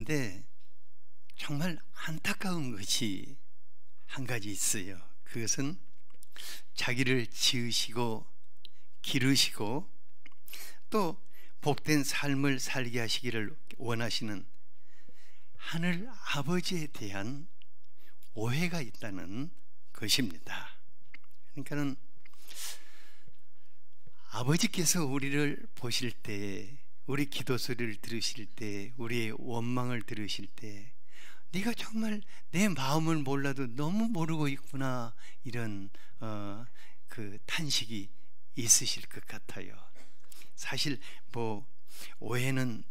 근데 정말 안타까운 것이 한 가지 있어요. 그것은 자기를 지으시고 기르시고 또 복된 삶을 살게 하시기를 원하시는 하늘 아버지에 대한 오해가 있다는 것입니다. 그러니까는 아버지께서 우리를 보실 때, 우리 기도 소리를 들으실 때, 우리의 원망을 들으실 때, 네가 정말 내 마음을 몰라도 너무 모르고 있구나, 이런 그 탄식이 있으실 것 같아요. 사실 뭐 오해는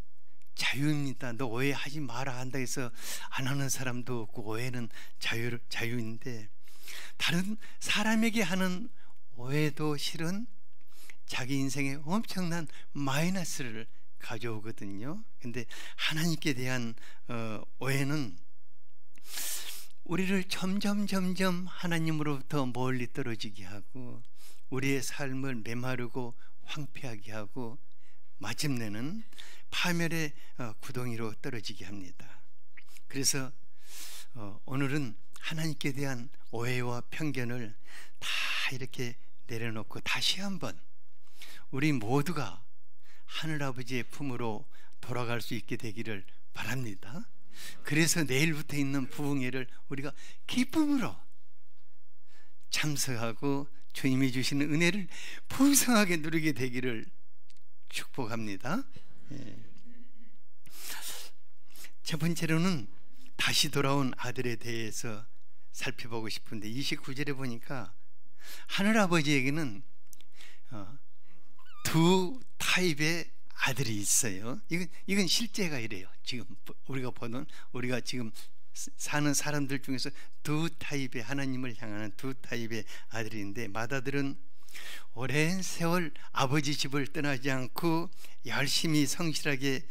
자유입니다. 너 오해하지 마라 한다 해서 안 하는 사람도 없고, 오해는 자유인데, 다른 사람에게 하는 오해도 실은 자기 인생에 엄청난 마이너스를 가져오거든요. 근데 하나님께 대한 오해는 우리를 점점 하나님으로부터 멀리 떨어지게 하고, 우리의 삶을 메마르고 황폐하게 하고, 마침내는 파멸의 구덩이로 떨어지게 합니다. 그래서 오늘은 하나님께 대한 오해와 편견을 다 이렇게 내려놓고 다시 한번 우리 모두가 하늘아버지의 품으로 돌아갈 수 있게 되기를 바랍니다. 그래서 내일부터 있는 부흥회를 우리가 기쁨으로 참석하고 주님이 주시는 은혜를 풍성하게 누리게 되기를 축복합니다. 첫 번째로는 다시 돌아온 아들에 대해서 살펴보고 싶은데, 29절에 보니까 하늘아버지에게는 두 타입의 아들이 있어요. 이건 실제가 이래요. 지금 우리가 지금 사는 사람들 중에서 두 타입의, 하나님을 향하는 두 타입의 아들인데, 맏아들은 오랜 세월 아버지 집을 떠나지 않고 열심히 성실하게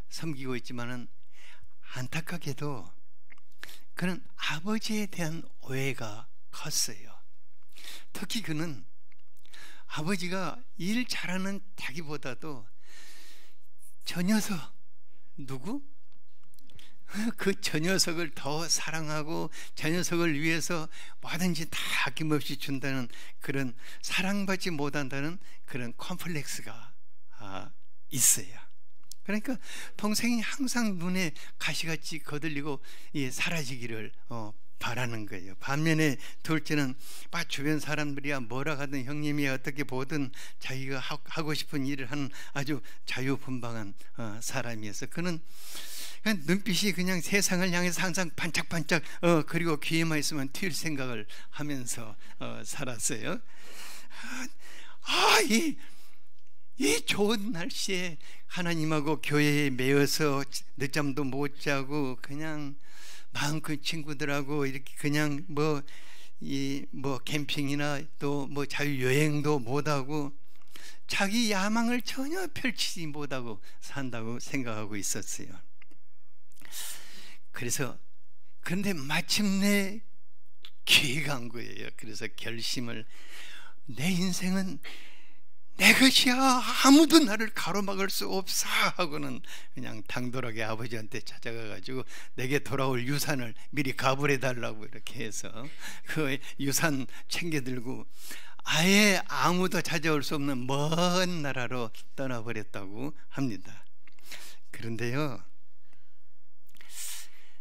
섬기고 있지만은, 안타깝게도 그는 아버지에 대한 오해가 컸어요. 특히 그는 아버지가 일 잘하는 자기보다도 저 녀석 누구? 그 저 녀석을 더 사랑하고 저 녀석을 위해서 뭐든지 다 아낌없이 준다는, 그런 사랑받지 못한다는 그런 컴플렉스가 있어요. 그러니까 동생이 항상 눈에 가시같이 거들리고 사라지기를 바라는 거예요. 반면에 둘째는 주변 사람들이야 뭐라 하든, 형님이 어떻게 보든 자기가 하고 싶은 일을 하는 아주 자유분방한 사람이어서, 그는 눈빛이 그냥 세상을 향해서 항상 반짝반짝, 그리고 귀에만 있으면 튈 생각을 하면서 살았어요. 이 좋은 날씨에 하나님하고 교회에 매여서 늦잠도 못 자고, 그냥 마음껏 친구들하고 이렇게 그냥 뭐 캠핑이나 또 뭐 자유여행도 못하고, 자기 야망을 전혀 펼치지 못하고 산다고 생각하고 있었어요. 그런데 마침내 기회가 온 거예요. 그래서 결심을, 내 인생은 내 것이야, 아무도 나를 가로막을 수 없어 하고는 그냥 당돌하게 아버지한테 찾아가 가지고 내게 돌아올 유산을 미리 가불해 달라고 이렇게 해서 그 유산 챙겨 들고 아예 아무도 찾아올 수 없는 먼 나라로 떠나버렸다고 합니다. 그런데요,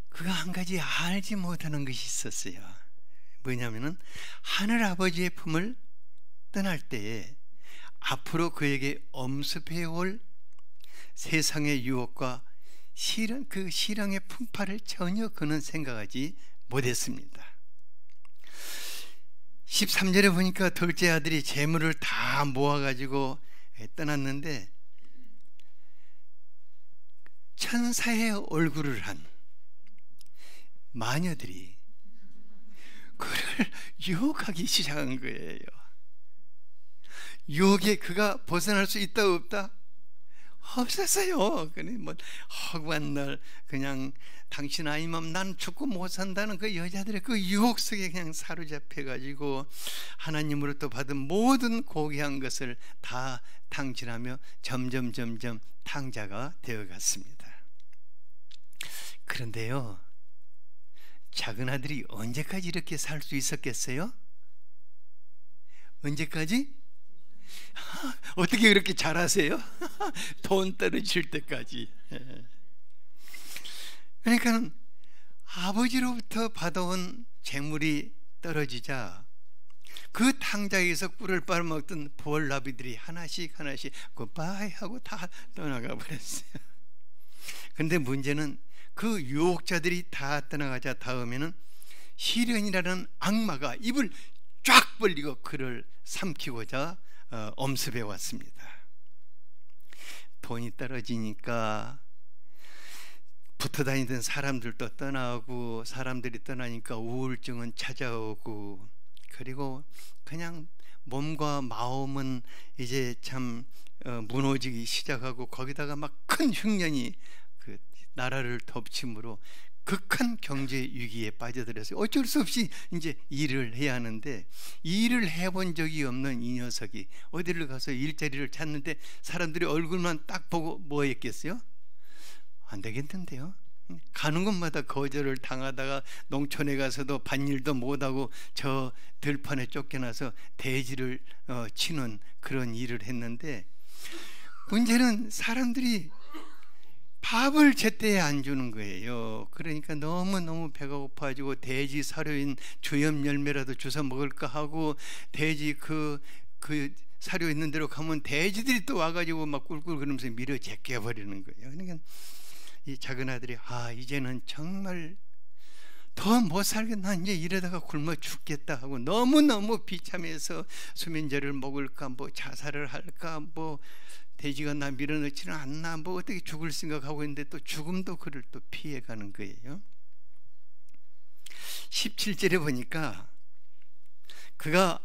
그가 한 가지 알지 못하는 것이 있었어요. 뭐냐면은, 하늘아버지의 품을 떠날 때에 앞으로 그에게 엄습해올 세상의 유혹과 그 시련의 풍파를 전혀 그는 생각하지 못했습니다. 13절에 보니까 둘째 아들이 재물을 다 모아가지고 떠났는데, 천사의 얼굴을 한 마녀들이 그를 유혹하기 시작한 거예요. 유혹에 그가 벗어날 수 있다 없다? 없었어요. 그래 뭐 허구한 날 그냥 당신 아니면 난 죽고 못 산다는 그 여자들의 그 유혹 속에 그냥 사로잡혀 가지고 하나님으로부터 받은 모든 고귀한 것을 다 탕진하며 점점 탕자가 되어 갔습니다. 그런데요, 작은 아들이 언제까지 이렇게 살 수 있었겠어요? 언제까지? 어떻게 그렇게 잘하세요? 돈 떨어질 때까지. 그러니까 아버지로부터 받아온 재물이 떨어지자 그 탕자에서 꿀을 빨아먹던 부얼나비들이 하나씩 굿바이 하고 다 떠나가 버렸어요. 그런데 문제는 그 유혹자들이 다 떠나가자 다음에는 시련이라는 악마가 입을 쫙 벌리고 그를 삼키고자 엄습해 왔습니다. 돈이 떨어지니까 붙어 다니던 사람들도 떠나고, 사람들이 떠나니까 우울증은 찾아오고, 그리고 그냥 몸과 마음은 이제 참 무너지기 시작하고, 거기다가 막 큰 흉년이 그 나라를 덮침으로 극한 경제 위기에 빠져들었어요. 어쩔 수 없이 이제 일을 해야 하는데, 일을 해본 적이 없는 이 녀석이 어디를 가서 일자리를 찾는데 사람들이 얼굴만 딱 보고 뭐 했겠어요? 안 되겠는데요. 가는 곳마다 거절을 당하다가 농촌에 가서도 밭일도 못하고 저 들판에 쫓겨나서 돼지를 치는 그런 일을 했는데, 문제는 사람들이 밥을 제때 안 주는 거예요. 그러니까 너무너무 배가 고파지고 돼지 사료인 주염 열매라도 주워 먹을까 하고, 돼지 그 사료 있는 데로 가면 돼지들이 또 와가지고 막 꿀꿀 그러면서 밀어 제껴 버리는 거예요. 그러니까 이 작은 아들이 이제는 정말 더 못 살겠나, 이제 이러다가 굶어 죽겠다 하고 너무너무 비참해서 수면제를 먹을까, 뭐 자살을 할까, 뭐 돼지가 나 밀어넣지는 않나, 뭐 어떻게 죽을 생각하고 있는데 또 죽음도 그를 또 피해가는 거예요. 17절에 보니까 그가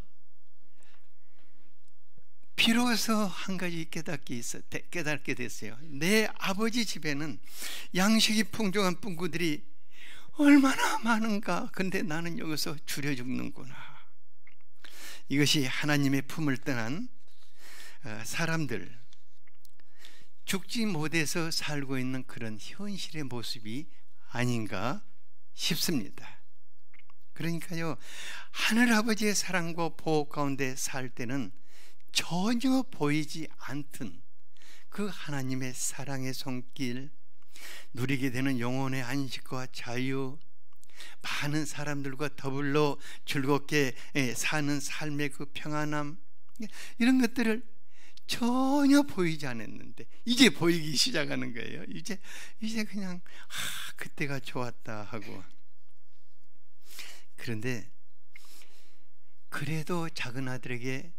비로소 한 가지 깨닫게 됐어요. 내 아버지 집에는 양식이 풍족한 분구들이 얼마나 많은가, 근데 나는 여기서 줄여 죽는구나. 이것이 하나님의 품을 떠난 사람들, 죽지 못해서 살고 있는 그런 현실의 모습이 아닌가 싶습니다. 그러니까요, 하늘아버지의 사랑과 보호 가운데 살 때는 전혀 보이지 않던 그 하나님의 사랑의 손길, 누리게 되는 영혼의 안식과 자유, 많은 사람들과 더불어 즐겁게 사는 삶의 그 평안함, 이런 것들을 전혀 보이지 않았는데 이제 보이기 시작하는 거예요. 이제 그냥 그때가 좋았다 하고. 그런데 그래도 작은 아들에게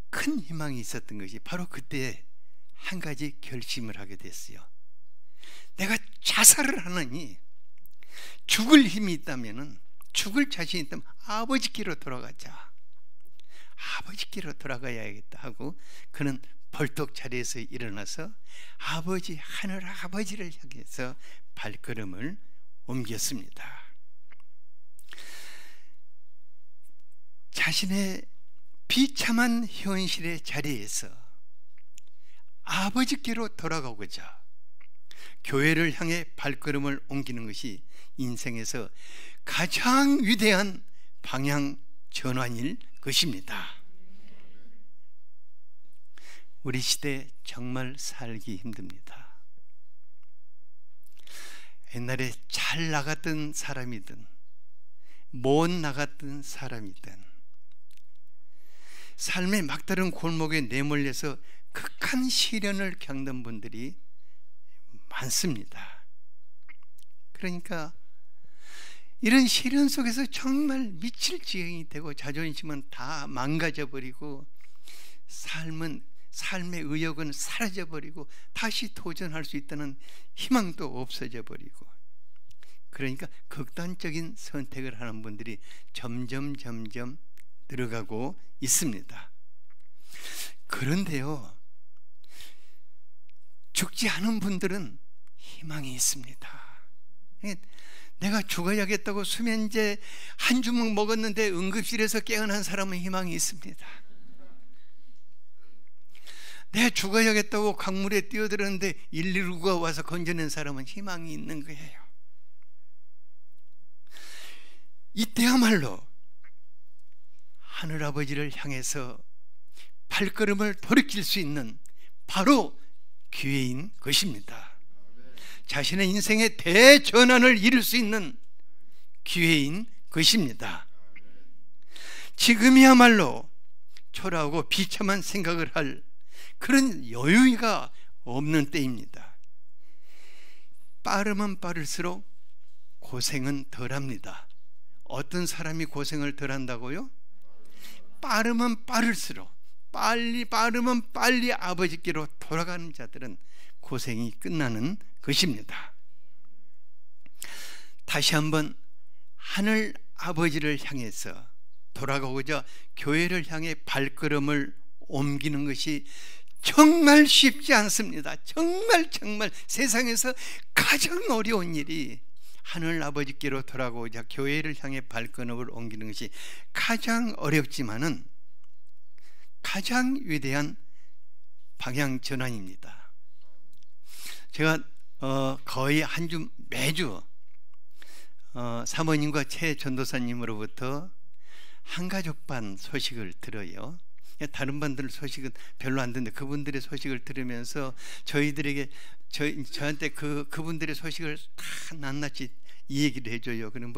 큰 희망이 있었던 것이 바로 그때 한 가지 결심을 하게 됐어요. 내가 자살을 하느니 죽을 힘이 있다면은, 죽을 자신이 있다면 아버지께로 돌아가자, 아버지께로 돌아가야겠다 하고 그는 벌떡 자리에서 일어나서 하늘 아버지를 향해서 발걸음을 옮겼습니다. 자신의 비참한 현실의 자리에서 아버지께로 돌아가고자 교회를 향해 발걸음을 옮기는 것이 인생에서 가장 위대한 방향 전환일 것입니다. 우리 시대 정말 살기 힘듭니다. 옛날에 잘 나갔던 사람이든 못 나갔던 사람이든 삶의 막다른 골목에 내몰려서 극한 시련을 겪는 분들이 많습니다. 그러니까 이런 시련 속에서 정말 미칠 지경이 되고 자존심은 다 망가져버리고 삶의 의욕은 사라져버리고 다시 도전할 수 있다는 희망도 없어져 버리고, 그러니까 극단적인 선택을 하는 분들이 점점 늘어가고 있습니다. 그런데요, 죽지 않은 분들은 희망이 있습니다. 내가 죽어야겠다고 수면제 한 주먹 먹었는데 응급실에서 깨어난 사람은 희망이 있습니다. 내가 죽어야겠다고 강물에 뛰어들었는데 119가 와서 건져낸 사람은 희망이 있는 거예요. 이때야말로 하늘아버지를 향해서 발걸음을 돌이킬 수 있는 바로 기회인 것입니다. 자신의 인생의 대전환을 이룰 수 있는 기회인 것입니다. 지금이야말로 초라하고 비참한 생각을 할 그런 여유가 없는 때입니다. 빠르면 빠를수록 고생은 덜합니다. 어떤 사람이 고생을 덜한다고요? 빠르면 빠를수록, 빠르면 빨리 아버지께로 돌아가는 자들은 고생이 끝나는 것입니다. 다시 한번 하늘 아버지를 향해서 돌아가고자 교회를 향해 발걸음을 옮기는 것이 정말 쉽지 않습니다. 정말 세상에서 가장 어려운 일이 하늘 아버지께로 돌아가고자 교회를 향해 발걸음을 옮기는 것이 가장 어렵지만은 가장 위대한 방향 전환입니다. 제가 거의 매주 사모님과 최 전도사님으로부터 한가족반 소식을 들어요. 다른 분들 소식은 별로 안 듣는데 그분들의 소식을 들으면서 저희들에게 저한테 그분들의 소식을 다 낱낱이 이 얘기를 해줘요. 그럼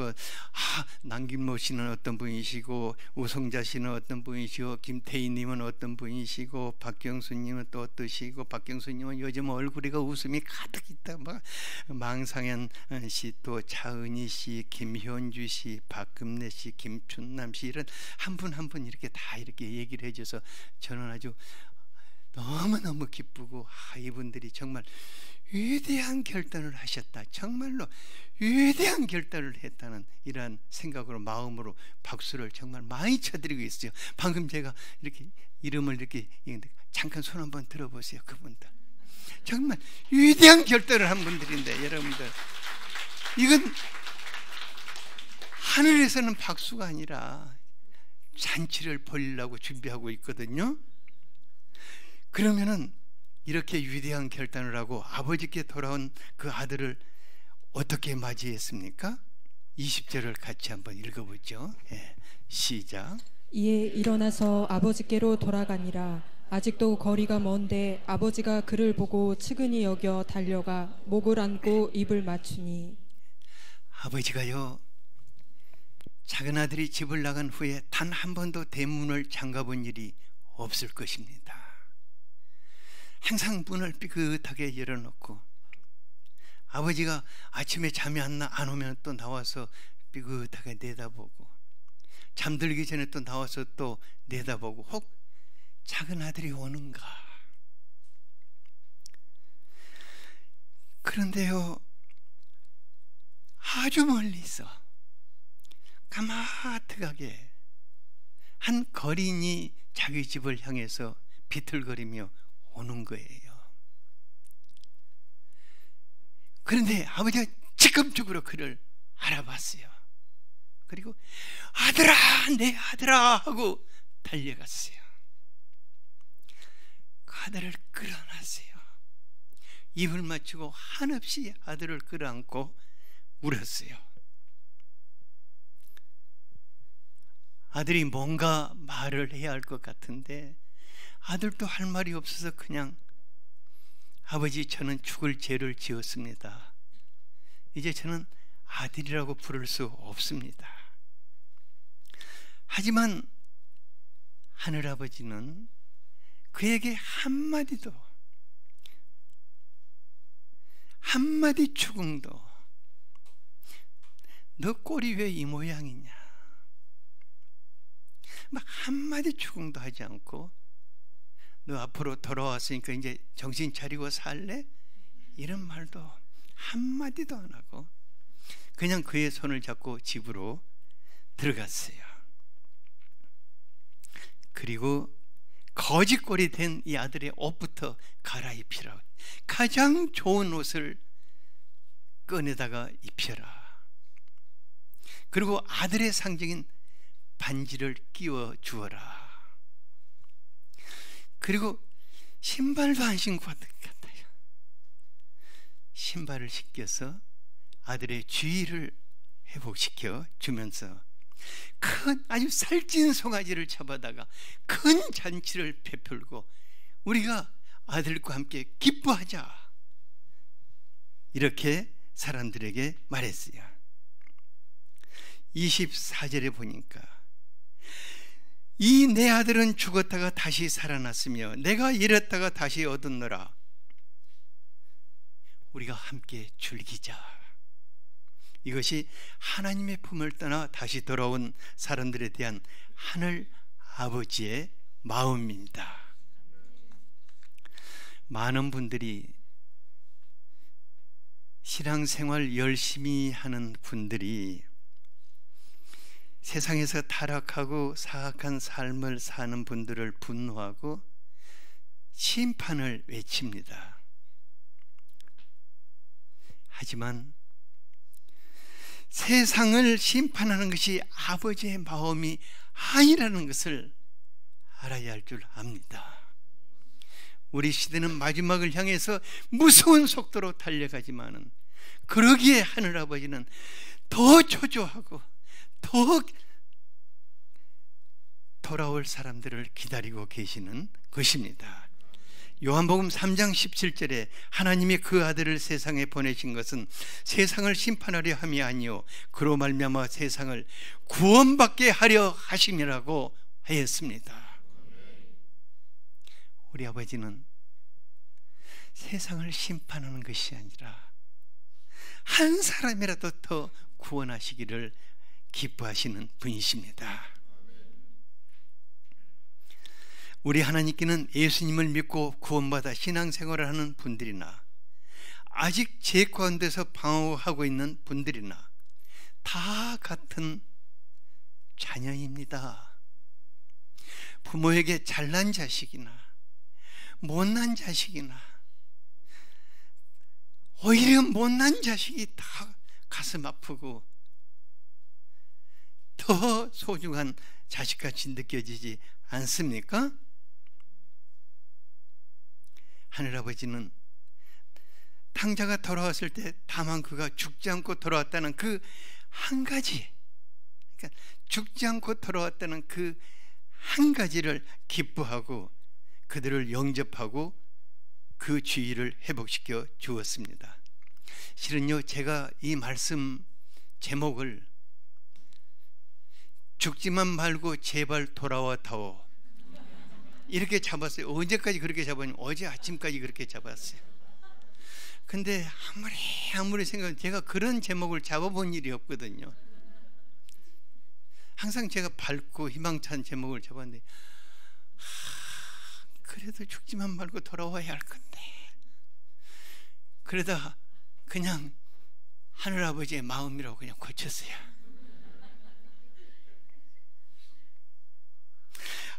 남김모 씨는 어떤 분이시고, 우성자 씨는 어떤 분이시고, 김태희님은 어떤 분이시고, 박경수님은 또 어떠시고, 박경수님은 요즘 얼굴에 웃음이 가득 있다. 망상현 씨, 또 차은희 씨, 김현주 씨, 박금래 씨, 김춘남 씨, 이런 한 분 한 분 이렇게 다 이렇게 얘기를 해줘서 저는 아주 너무너무 기쁘고, 이분들이 정말 위대한 결단을 하셨다. 정말로 위대한 결단을 했다는 이러한 생각으로, 마음으로 박수를 정말 많이 쳐드리고 있어요. 방금 제가 이렇게 이름을 이렇게 잠깐 손 한번 들어보세요. 그분들 정말 위대한 결단을 한 분들인데, 여러분들 이건 하늘에서는 박수가 아니라 잔치를 벌이려고 준비하고 있거든요. 그러면은 이렇게 위대한 결단을 하고 아버지께 돌아온 그 아들을 어떻게 맞이했습니까? 20절을 같이 한번 읽어보죠. 시작. 이에 일어나서 아버지께로 돌아가니라. 아직도 거리가 먼데 아버지가 그를 보고 측은히 여겨 달려가 목을 안고 입을 맞추니. 아버지가요, 작은 아들이 집을 나간 후에 단 한 번도 대문을 잠가본 일이 없을 것입니다. 항상 문을 삐끗하게 열어놓고, 아버지가 아침에 잠이 안 오면 또 나와서 삐끗하게 내다보고, 잠들기 전에 또 나와서 또 내다보고, 혹 작은 아들이 오는가. 그런데요, 아주 멀리서 까마득하게 한 거린이 자기 집을 향해서 비틀거리며 오는 거예요. 그런데 아버지가 직감적으로 그를 알아봤어요. 그리고 아들아, 내 아들아 하고 달려갔어요. 그 아들을 끌어안았어요. 입을 맞추고 한없이 아들을 끌어안고 울었어요. 아들이 뭔가 말을 해야 할 것 같은데 아들도 할 말이 없어서 그냥, 아버지, 저는 죽을 죄를 지었습니다. 이제 저는 아들이라고 부를 수 없습니다. 하지만 하늘아버지는 그에게 한마디 축응도, 너 꼴이 왜 이 모양이냐, 막 한마디 축응도 하지 않고, 너 앞으로 돌아왔으니까 이제 정신 차리고 살래? 이런 말도 한마디도 안 하고 그냥 그의 손을 잡고 집으로 들어갔어요. 그리고 거지꼴이 된 이 아들의 옷부터 갈아입히라. 가장 좋은 옷을 꺼내다가 입혀라. 그리고 아들의 상징인 반지를 끼워 주어라. 그리고 신발도 안 신고 왔던 것 같아요. 신발을 신겨서 아들의 주의를 회복시켜 주면서 큰 아주 살찐 송아지를 잡아다가 큰 잔치를 베풀고 우리가 아들과 함께 기뻐하자, 이렇게 사람들에게 말했어요. 24절에 보니까 이 내 아들은 죽었다가 다시 살아났으며 내가 잃었다가 다시 얻었노라. 우리가 함께 즐기자. 이것이 하나님의 품을 떠나 다시 돌아온 사람들에 대한 하늘 아버지의 마음입니다. 많은 분들이, 신앙생활 열심히 하는 분들이 세상에서 타락하고 사악한 삶을 사는 분들을 분노하고 심판을 외칩니다. 하지만 세상을 심판하는 것이 아버지의 마음이 아니라는 것을 알아야 할 줄 압니다. 우리 시대는 마지막을 향해서 무서운 속도로 달려가지만은 그러기에 하늘아버지는 더 초조하고 더 돌아올 사람들을 기다리고 계시는 것입니다. 요한복음 3장 17절에 하나님이 그 아들을 세상에 보내신 것은 세상을 심판하려 함이 아니요 그로 말미암아 세상을 구원받게 하려 하심이라고 하였습니다. 우리 아버지는 세상을 심판하는 것이 아니라 한 사람이라도 더 구원하시기를 기뻐하시는 분이십니다. 우리 하나님께는 예수님을 믿고 구원받아 신앙생활을 하는 분들이나 아직 죄 가운데서 방황하고 있는 분들이나 다 같은 자녀입니다. 부모에게 잘난 자식이나 못난 자식이나 오히려 못난 자식이 다 가슴 아프고 더 소중한 자식같이 느껴지지 않습니까? 하늘아버지는 탕자가 돌아왔을 때 다만 그가 죽지 않고 돌아왔다는 그 한 가지, 그러니까 죽지 않고 돌아왔다는 그 한 가지를 기뻐하고 그들을 영접하고 그 주의를 회복시켜 주었습니다. 실은요, 제가 이 말씀 제목을 죽지만 말고 제발 돌아와다오 이렇게 잡았어요. 언제까지 그렇게 잡았냐면 어제 아침까지 그렇게 잡았어요. 근데 아무리 생각해도 제가 그런 제목을 잡아본 일이 없거든요. 항상 제가 밝고 희망찬 제목을 잡았는데 그래도 죽지만 말고 돌아와야 할 건데, 그러다 그냥 하늘아버지의 마음이라고 그냥 고쳤어요.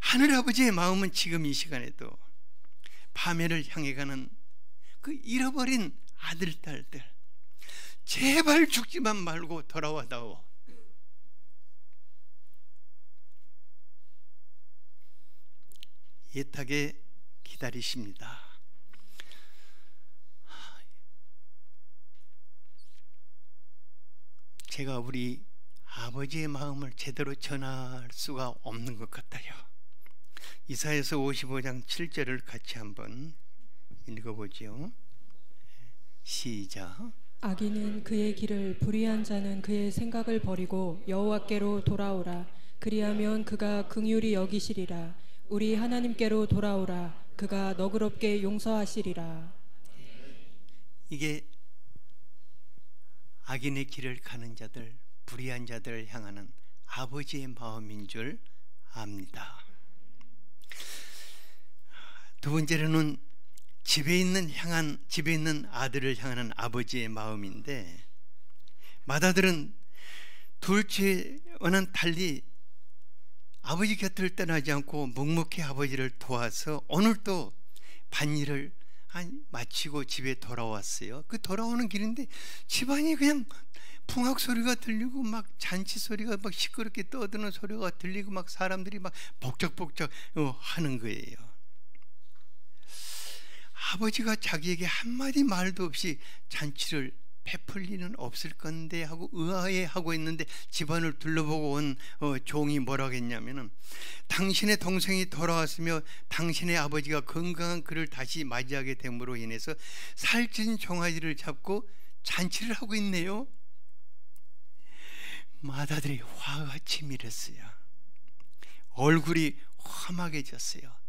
하늘아버지의 마음은 지금 이 시간에도 파멸을 향해 가는 그 잃어버린 아들, 딸들, 제발 죽지만 말고 돌아와다오. 애타게 기다리십니다. 제가 우리 아버지의 마음을 제대로 전할 수가 없는 것 같아요. 이사야서 55장 7절을 같이 한번 읽어보죠. 시작. 악인은 그의 길을, 불의한 자는 그의 생각을 버리고 여호와께로 돌아오라. 그리하면 그가 긍휼히 여기시리라. 우리 하나님께로 돌아오라. 그가 너그럽게 용서하시리라. 이게 악인의 길을 가는 자들, 불의한 자들을 향하는 아버지의 마음인 줄 압니다. 두 번째로는 집에 있는 아들을 향하는 아버지의 마음인데, 맏아들은 둘째와는 달리 아버지 곁을 떠나지 않고 묵묵히 아버지를 도와서 오늘도 밭일을 마치고 집에 돌아왔어요. 그 돌아오는 길인데 집안이 그냥 풍악 소리가 들리고 막 잔치 소리가 막 시끄럽게 떠드는 소리가 들리고 막 사람들이 막 복작복작 하는 거예요. 아버지가 자기에게 한마디 말도 없이 잔치를 베풀 리는 없을 건데 하고 의아해하고 있는데 집안을 둘러보고 온 종이 뭐라고 했냐면은 당신의 동생이 돌아왔으며 당신의 아버지가 건강한 그를 다시 맞이하게 됨으로 인해서 살찐 종아리를 잡고 잔치를 하고 있네요. 마다들이 화가 치밀었어요. 얼굴이 험하게졌어요.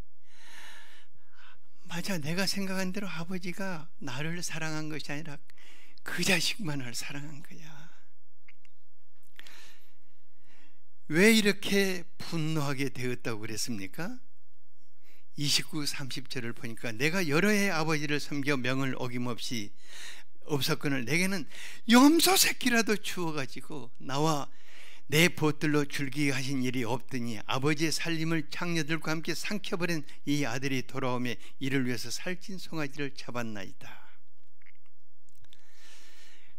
맞아, 내가 생각한 대로 아버지가 나를 사랑한 것이 아니라 그 자식만을 사랑한 거야. 왜 이렇게 분노하게 되었다고 그랬습니까? 29, 30절을 보니까 내가 여러 해 아버지를 섬겨 명을 어김없이 없었거늘 내게는 염소 새끼라도 주어가지고 나와 내 벗들로 줄기게 하신 일이 없더니 아버지의 살림을 장녀들과 함께 삼켜버린 이 아들이 돌아오며 이를 위해서 살찐 송아지를 잡았나이다.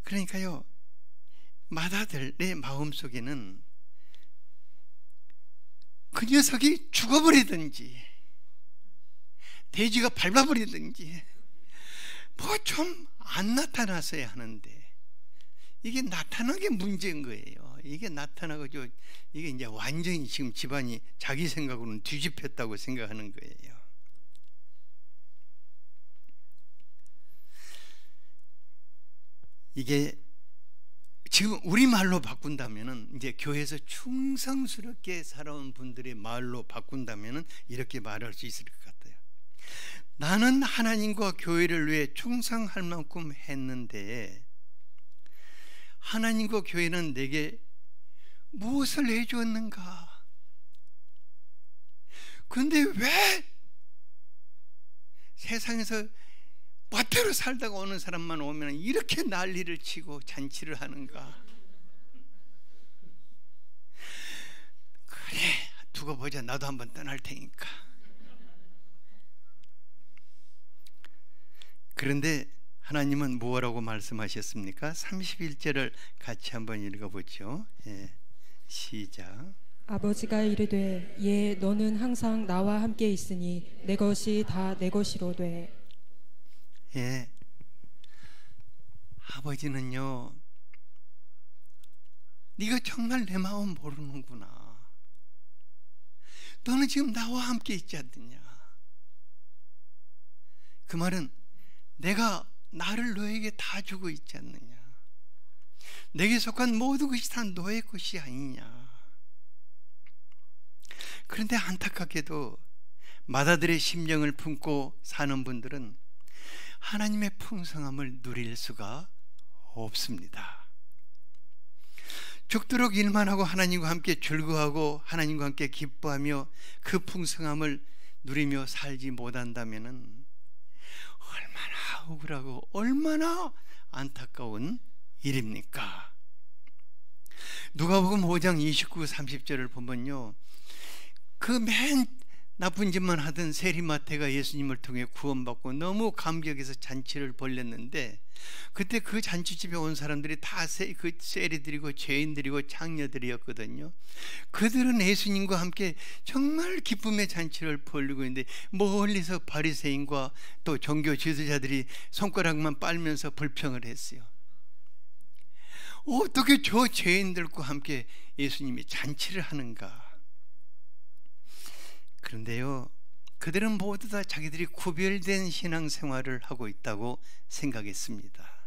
그러니까요, 마다들의 마음속에는 그 녀석이 죽어버리든지 돼지가 밟아버리든지 뭐 좀 안 나타났어야 하는데 이게 나타난 게 문제인 거예요. 이게 나타나고 이게 이제 완전히 지금 집안이 자기 생각으로는 뒤집혔다고 생각하는 거예요. 이게 지금 우리 말로 바꾼다면은 이제 교회에서 충성스럽게 살아온 분들의 말로 바꾼다면은 이렇게 말할 수 있을 것 같아요. 나는 하나님과 교회를 위해 충성할 만큼 했는데 하나님과 교회는 내게 무엇을 해주었는가? 그런데 왜 세상에서 멋대로 살다가 오는 사람만 오면 이렇게 난리를 치고 잔치를 하는가? 그래, 두고 보자. 나도 한번 떠날 테니까. 그런데 하나님은 뭐라고 말씀하셨습니까? 31절을 같이 한번 읽어보죠. 예, 시작. 아버지가 이르되 예 너는 항상 나와 함께 있으니 내 것이 다 내 것이로되. 예, 아버지는요, 네가 정말 내 마음 모르는구나. 너는 지금 나와 함께 있지 않느냐. 그 말은 내가 나를 너에게 다 주고 있지 않느냐. 내게 속한 모든 것이 다 너의 것이 아니냐. 그런데 안타깝게도 마다들의 심령을 품고 사는 분들은 하나님의 풍성함을 누릴 수가 없습니다. 죽도록 일만 하고 하나님과 함께 즐거워하고 하나님과 함께 기뻐하며 그 풍성함을 누리며 살지 못한다면 얼마나 억울하고 얼마나 안타까운 일입니까? 누가복음 5장 29, 30절을 보면요, 그 맨 나쁜 짓만 하던 세리마태가 예수님을 통해 구원받고 너무 감격해서 잔치를 벌였는데 그때 그 잔치집에 온 사람들이 다 그 세리들이고 죄인들이고 장녀들이었거든요. 그들은 예수님과 함께 정말 기쁨의 잔치를 벌이고 있는데 멀리서 바리새인과 또 종교 지도자들이 손가락만 빨면서 불평을 했어요. 어떻게 저 죄인들과 함께 예수님이 잔치를 하는가? 그런데요, 그들은 모두 다 자기들이 구별된 신앙생활을 하고 있다고 생각했습니다.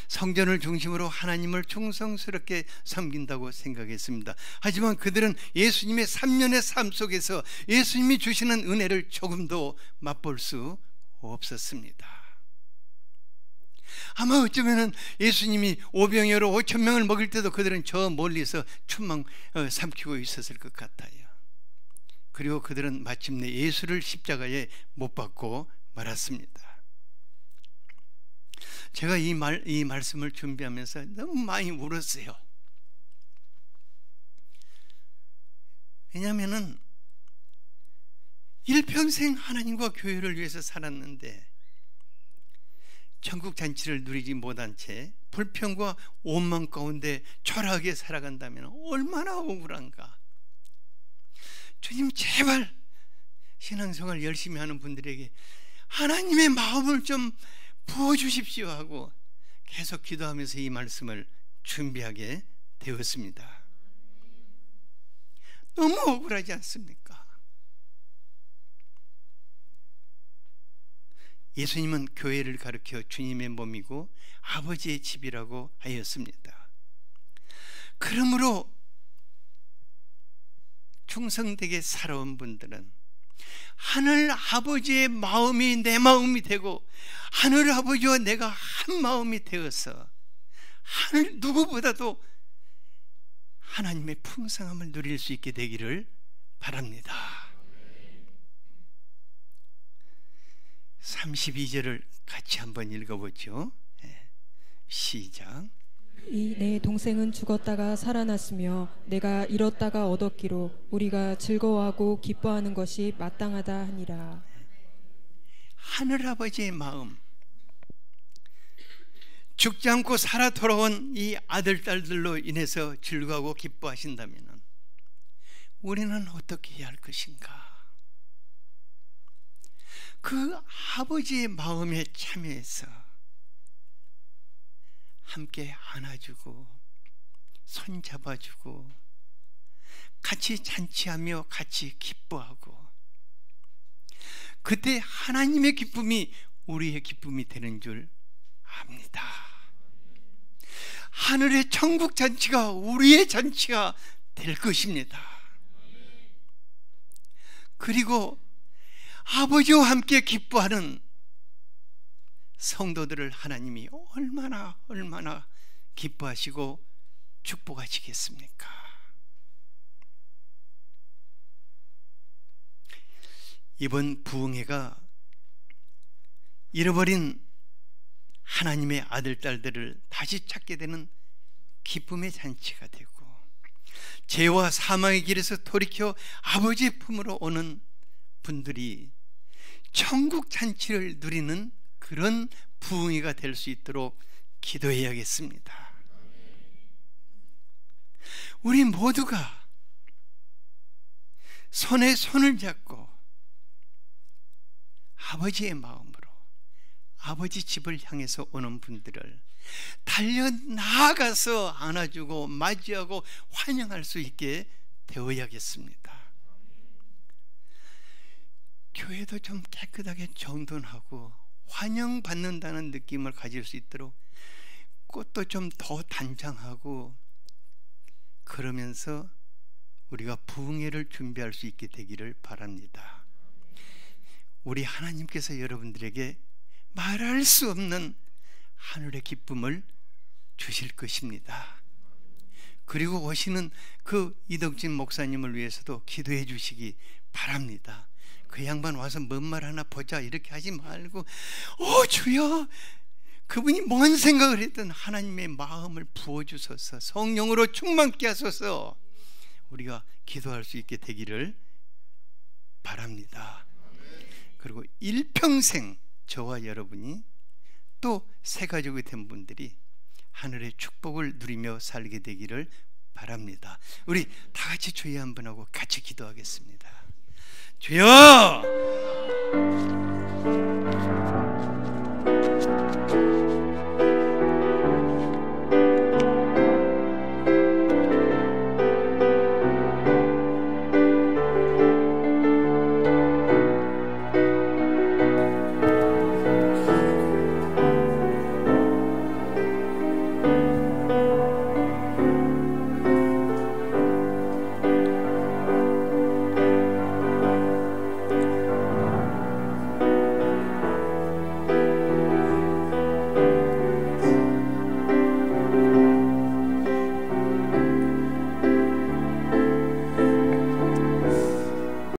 성전을 중심으로 하나님을 충성스럽게 섬긴다고 생각했습니다. 하지만 그들은 예수님의 3년의 삶 속에서 예수님이 주시는 은혜를 조금도 맛볼 수 없었습니다. 아마 어쩌면 예수님이 오병이어로 5,000명을 먹일 때도 그들은 저 멀리서 춤만 삼키고 있었을 것 같아요. 그리고 그들은 마침내 예수를 십자가에 못 박고 말았습니다. 제가 이 말씀을 준비하면서 너무 많이 울었어요. 왜냐하면 일평생 하나님과 교회를 위해서 살았는데 천국 잔치를 누리지 못한 채 불평과 원망 가운데 초라하게 살아간다면 얼마나 억울한가. 주님, 제발 신앙생활 열심히 하는 분들에게 하나님의 마음을 좀 부어주십시오 하고 계속 기도하면서 이 말씀을 준비하게 되었습니다. 너무 억울하지 않습니까? 예수님은 교회를 가르쳐 주님의 몸이고 아버지의 집이라고 하였습니다. 그러므로 충성되게 살아온 분들은 하늘 아버지의 마음이 내 마음이 되고 하늘 아버지와 내가 한 마음이 되어서 하늘 누구보다도 하나님의 풍성함을 누릴 수 있게 되기를 바랍니다. 32절을 같이 한번 읽어보죠. 시작. 이 내 동생은 죽었다가 살아났으며 내가 잃었다가 얻었기로 우리가 즐거워하고 기뻐하는 것이 마땅하다 하니라. 하늘아버지의 마음, 죽지 않고 살아 돌아온 이 아들 딸들로 인해서 즐거워하고 기뻐하신다면 우리는 어떻게 해야 할 것인가? 그 아버지의 마음에 참여해서 함께 안아주고 손잡아주고 같이 잔치하며 같이 기뻐하고, 그때 하나님의 기쁨이 우리의 기쁨이 되는 줄 압니다. 하늘의 천국 잔치가 우리의 잔치가 될 것입니다. 그리고 아버지와 함께 기뻐하는 성도들을 하나님이 얼마나 기뻐하시고 축복하시겠습니까? 이번 부흥회가 잃어버린 하나님의 아들 딸들을 다시 찾게 되는 기쁨의 잔치가 되고, 죄와 사망의 길에서 돌이켜 아버지의 품으로 오는 분들이 천국 잔치를 누리는 그런 부흥회가 될 수 있도록 기도해야겠습니다. 우리 모두가 손에 손을 잡고 아버지의 마음으로 아버지 집을 향해서 오는 분들을 달려 나아가서 안아주고 맞이하고 환영할 수 있게 되어야겠습니다. 교회도 좀 깨끗하게 정돈하고 환영받는다는 느낌을 가질 수 있도록 꽃도 좀 더 단장하고, 그러면서 우리가 부흥회를 준비할 수 있게 되기를 바랍니다. 우리 하나님께서 여러분들에게 말할 수 없는 하늘의 기쁨을 주실 것입니다. 그리고 오시는 그 이덕진 목사님을 위해서도 기도해 주시기 바랍니다. 그 양반 와서 뭔 말 하나 보자 이렇게 하지 말고, 주여, 그분이 뭔 생각을 했든 하나님의 마음을 부어주소서, 성령으로 충만케 하소서, 우리가 기도할 수 있게 되기를 바랍니다. 그리고 일평생 저와 여러분이 또 새 가족이 된 분들이 하늘의 축복을 누리며 살게 되기를 바랍니다. 우리 다 같이 주여 한번 하고 같이 기도하겠습니다. 주여!